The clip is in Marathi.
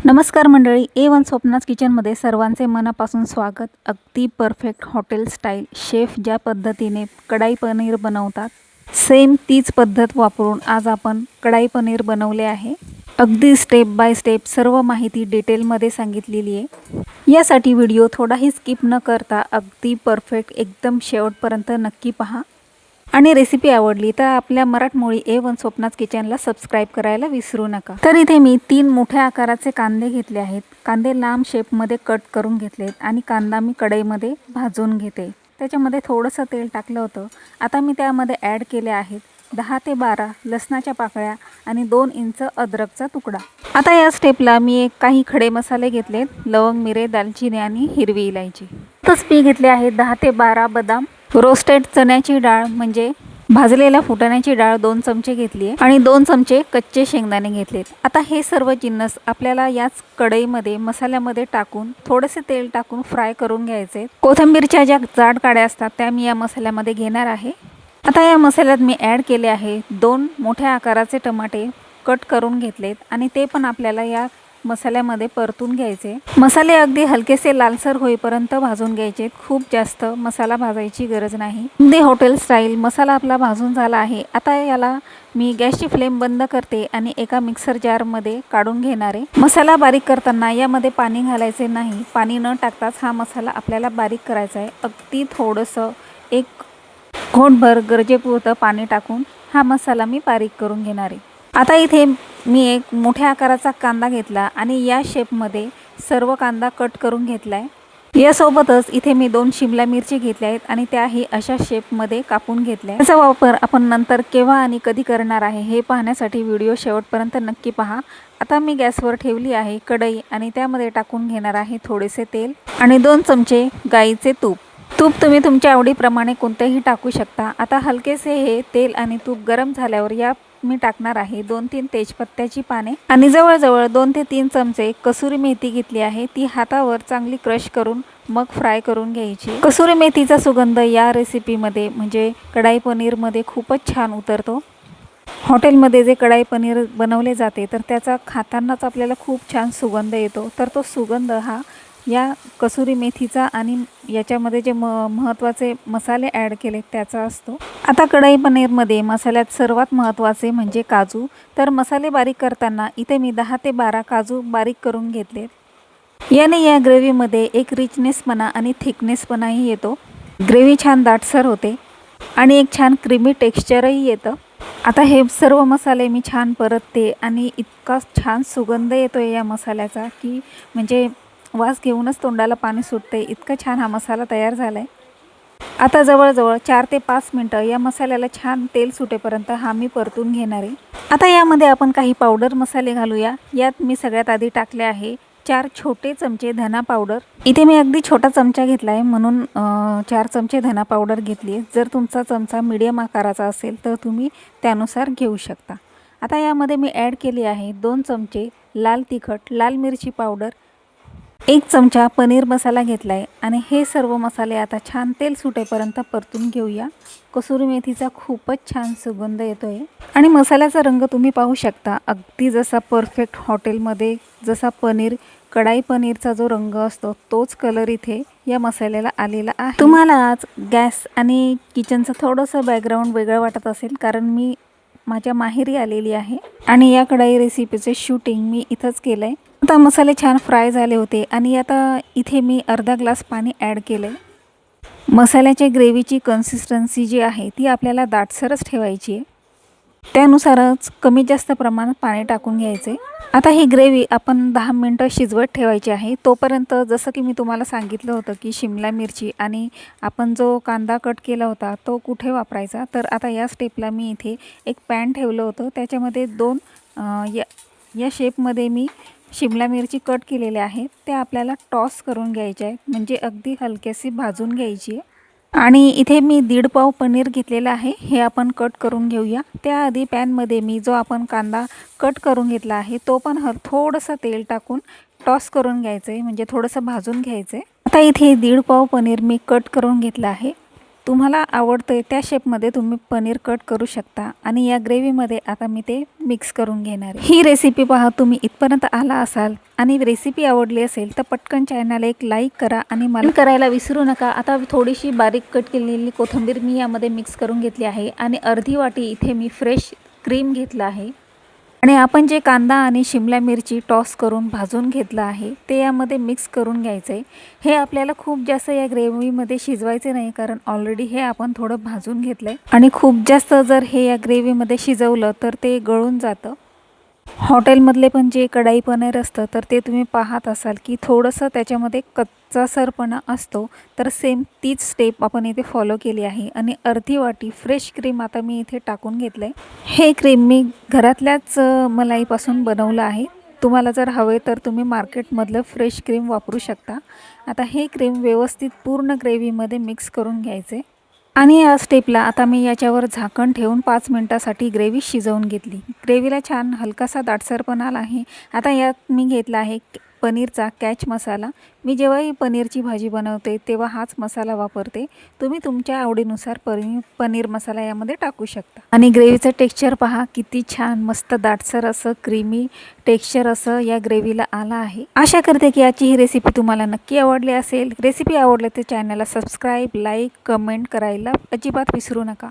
नमस्कार मंडळी, A1 स्वप्नाज किचनमध्ये सर्वांचे मनापासून स्वागत। अगदी परफेक्ट हॉटेल स्टाईल शेफ ज्या पद्धतीने कढाई पनीर बनवतात, सेम तीच पद्धत वापरून आज आपण कढाई पनीर बनवले आहे। अगदी स्टेप बाय स्टेप सर्व माहिती डिटेलमध्ये सांगितलेली आहे। यासाठी व्हिडिओ थोडाही स्किप न करता अगदी परफेक्ट एकदम शेवटपर्यंत नक्की पहा। आणि रेसिपी आवडली तर आपल्या मराठमोळी A1 स्वप्नाज किचनला सबस्क्राइब करायला विसरू नका। तर इथे मी 3 मोठ्या आकाराचे कांदे घेतले आहेत। कांदे लांब शेपमध्ये कट करून घेतलेत आणि कांदा मी कढईमध्ये भाजून घेते। त्याच्यामध्ये थोडंसं तेल टाकलं होतं। आता मी त्यामध्ये ॲड केले आहेत 10 ते 12 लसणाच्या पाकळ्या आणि 2 इंच अद्रकचा तुकडा। आता या स्टेपला मी काही खडे मसाले घेतलेत, लवंग, मिरे, दालचिनी आणि हिरवी इलायची। तसंच मी घेतले आहेत 10 ते 12 बदाम, रोस्टेड चण्याची डाळ म्हणजे भाजलेल्या फुटाण्याची डाळ 2 चमचे घेतली आहे आणि 2 चमचे कच्चे शेंगदाणे घेतलेत। आता हे सर्व जिन्नस आपल्याला याच कढईमध्ये मसाल्यामध्ये टाकून थोडेसे तेल टाकून फ्राय करून घ्यायचे। कोथिंबीरच्या ज्या जाड काड्या असतात त्या मी या मसाल्यामध्ये घेणार आहे। आता या मसाल्यात मी ॲड केले आहे 2 मोठ्या आकाराचे टमाटे कट करून घेतलेत आणि ते पण आपल्याला या मसाल्यामध्ये परतून घ्यायचे। मसाले अगदी हलकेसे लालसर होईपर्यंत भाजून घ्यायचे, खूप जास्त मसाला भाजायची गरज नाही। अगदी हॉटेल स्टाईल मसाला आपला भाजून झाला आहे। आता याला मी गॅसची फ्लेम बंद करते आणि एका मिक्सर जारमध्ये काढून घेणार आहे। मसाला बारीक करताना यामध्ये पाणी घालायचे नाही, पाणी न टाकताच हा मसाला आपल्याला बारीक करायचा आहे। अगदी थोडंसं एक घोटभर गरजेपुरतं पाणी टाकून हा मसाला मी बारीक करून घेणार आहे। आता इथे मी एक मोठ्या आकाराचा कांदा घेतला आणि या शेपमध्ये सर्व कांदा कट करून घेतला आहे। यासोबतच इथे मी 2 शिमला मिरची घेतल्या आहेत आणि त्याही अशा शेपमध्ये कापून घेतल्या। याचा वापर आपण नंतर केव्हा आणि कधी करणार आहे हे पाहण्यासाठी व्हिडिओ शेवटपर्यंत नक्की पहा। आता मी गॅसवर ठेवली आहे कढई आणि त्यामध्ये टाकून घेणार आहे थोडेसे तेल आणि 2 चमचे गाईचे तूप। तूप तुम्ही तुमच्या आवडीप्रमाणे कोणतेही टाकू शकता। आता हलकेसे हे तेल आणि तूप गरम झाल्यावर या मी टाकणार आहे 2-3 तेजपत्त्याची पाने आणि जवळजवळ 2 ते 3 चमचे कसुरी मेथी घेतली आहे। ती हातावर चांगली क्रश करून मग फ्राय करून घ्यायची। कसुरी मेथीचा सुगंध या रेसिपीमध्ये म्हणजे कढाई पनीरमध्ये खूपच छान उतरतो। हॉटेलमध्ये जे कढाई पनीर बनवले जाते तर त्याचा खातानाच आपल्याला खूप छान सुगंध येतो, तर तो सुगंध हा या कसुरी मेथीचा आणि याच्यामध्ये जे महत्त्वाचे मसाले ॲड केले त्याचा असतो। आता कढाई पनीरमध्ये मसाल्यात सर्वात महत्त्वाचे म्हणजे काजू। तर मसाले बारीक करताना इथे मी 10 ते 12 काजू बारीक करून घेतलेत। याने या ग्रेव्हीमध्ये एक रिचनेसपणा आणि थिकनेसपणाही येतो। ग्रेव्ही छान दाटसर होते आणि एक छान क्रीमी टेक्स्चरही येतं। आता हे सर्व मसाले मी छान परतते आणि इतका छान सुगंध येतो या मसाल्याचा की म्हणजे वास घेऊनच तोंडाला पाणी सुटते, इतका छान हा मसाला तयार झाला आहे। आता जवळजवळ 4 ते 5 मिनटं या मसाल्याला छान तेल सुटेपर्यंत हा मी परतून घेणार आहे। आता यामध्ये आपण काही पावडर मसाले घालूया। यात मी सगळ्यात आधी टाकले आहे 4 छोटे चमचे धना पावडर। इथे मी अगदी छोटा चमचा घेतला आहे म्हणून 4 चमचे धना पावडर घेतली। जर तुमचा चमचा मीडियम आकाराचा असेल तर तुम्ही त्यानुसार घेऊ शकता। आता यामध्ये मी ॲड केली आहे 2 चमचे लाल तिखट, लाल मिरची पावडर, 1 चमचा पनीर मसाला घेतला आहे आणि हे सर्व मसाले आता छान तेल सुटेपर्यंत परतून घेऊया। कसुरी मेथीचा खूपच छान सुगंध येतोय आणि मसाल्याचा रंग तुम्ही पाहू शकता, अगदी जसा परफेक्ट हॉटेलमध्ये जसा पनीर कढाई पनीरचा जो रंग असतो तोच कलर इथे या मसाल्याला आलेला आहे। तुम्हाला आज गॅस आणि किचनचं थोडंसं बॅकग्राऊंड वेगळं वाटत असेल कारण मी माझ्या माहेरी आलेली आहे आणि या कढाई रेसिपीचे शूटिंग मी इथंच केलं आहे। आता मसाले छान फ्राय झाले होते आणि आता इथे मी अर्धा ग्लास पाणी ॲड केलं आहे। मसाल्याच्या ग्रेव्हीची कन्सिस्टन्सी जी आहे ती आपल्याला दाटसरच ठेवायची आहे, त्यानुसारच कमी जास्त प्रमाणात पाणी टाकून घ्यायचे। आता ही ग्रेव्ही आपण 10 मिनटं शिजवत ठेवायची आहे। तोपर्यंत जसं की मी तुम्हाला सांगितलं होतं की शिमला मिरची आणि आपण जो कांदा कट केला होता तो कुठे वापरायचा, तर आता या स्टेपला मी इथे एक पॅन ठेवलं होतं, त्याच्यामध्ये 2 या शेपमध्ये मी शिमला मिरची कट केलेले आहेत त्या आपल्याला टॉस करून घ्यायच्या आहेत, म्हणजे अगदी हलकेसी भाजून घ्यायची आहे। आणि इथे मी 1.5 पाव पनीर घेतलेलं आहे, हे आपण कट करून घेऊया। त्याआधी पॅनमध्ये मी जो आपण कांदा कट करून घेतला आहे तो पण थोडंसं तेल टाकून टॉस करून घ्यायचं आहे, म्हणजे थोडंसं भाजून घ्यायचं आहे। आता इथे 1.5 पाव पनीर मी कट करून घेतलं आहे तुम्हाला आवडतंय त्या शेपमध्ये तुम्ही पनीर कट करू शकता आणि या ग्रेव्हीमध्ये आता मी ते मिक्स करून घेणार आहे। ही रेसिपी पहा, तुम्ही इथपर्यंत आला असाल आणि रेसिपी आवडली असेल तर पटकन चॅनलला एक लाईक करा आणि मला करायला विसरू नका। आता थोडीशी बारीक कट केलेली कोथिंबीर मी यामध्ये मिक्स करून घेतली आहे आणि अर्धी वाटी इथे मी फ्रेश क्रीम घेतलं आहे आणि आपण जे कांदा आणि शिमला मिरची टॉस करून भाजून घेतलं आहे ते यामध्ये मिक्स करून घ्यायचं आहे। हे आपल्याला खूप जास्त या ग्रेव्हीमध्ये शिजवायचे नाही, कारण ऑलरेडी हे आपण थोडं भाजून घेतलं आहे आणि खूप जास्त जर हे या ग्रेव्हीमध्ये शिजवलं तर ते गळून जातं। हॉटेलमधले पण जे कढाई पनीर असतं तर ते तुम्ही पाहत असाल की थोडंसं त्याच्यामध्ये कच्चासरपणा असतो, तर सेम तीच स्टेप आपण इथे फॉलो केली आहे आणि अर्धी वाटी फ्रेश क्रीम आता मी इथे टाकून घेतलं आहे। हे क्रीम मी घरातल्याच मलाईपासून बनवलं आहे, तुम्हाला जर हवे तर तुम्ही मार्केटमधलं फ्रेश क्रीम वापरू शकता। आता हे क्रीम व्यवस्थित पूर्ण ग्रेव्हीमध्ये मिक्स करून घ्यायचे आणि या स्टेपला आता मी याच्यावर झाकण ठेवून 5 मिनिटासाठी ग्रेव्ही शिजवून घेतली। ग्रेव्हीला छान हलकासा दाटसरपणा आला आहे। आता यात मी घेतला आहे पनीरचा कॅच मसाला। मी जेव्हाही पनीरची भाजी बनवते तेव्हा हाच मसाला वापरते, तुम्ही तुमच्या आवडीनुसार पनीर मसाला यामध्ये टाकू शकता। आणि ग्रेव्हीचं टेक्स्चर पहा, किती छान मस्त दाटसर असं क्रीमी टेक्स्चर असं या ग्रेव्हीला आला आहे। आशा करते की याची ही रेसिपी तुम्हाला नक्की आवडली असेल। रेसिपी आवडली तर चॅनलला सबस्क्राईब, लाईक, कमेंट करायला अजिबात विसरू नका।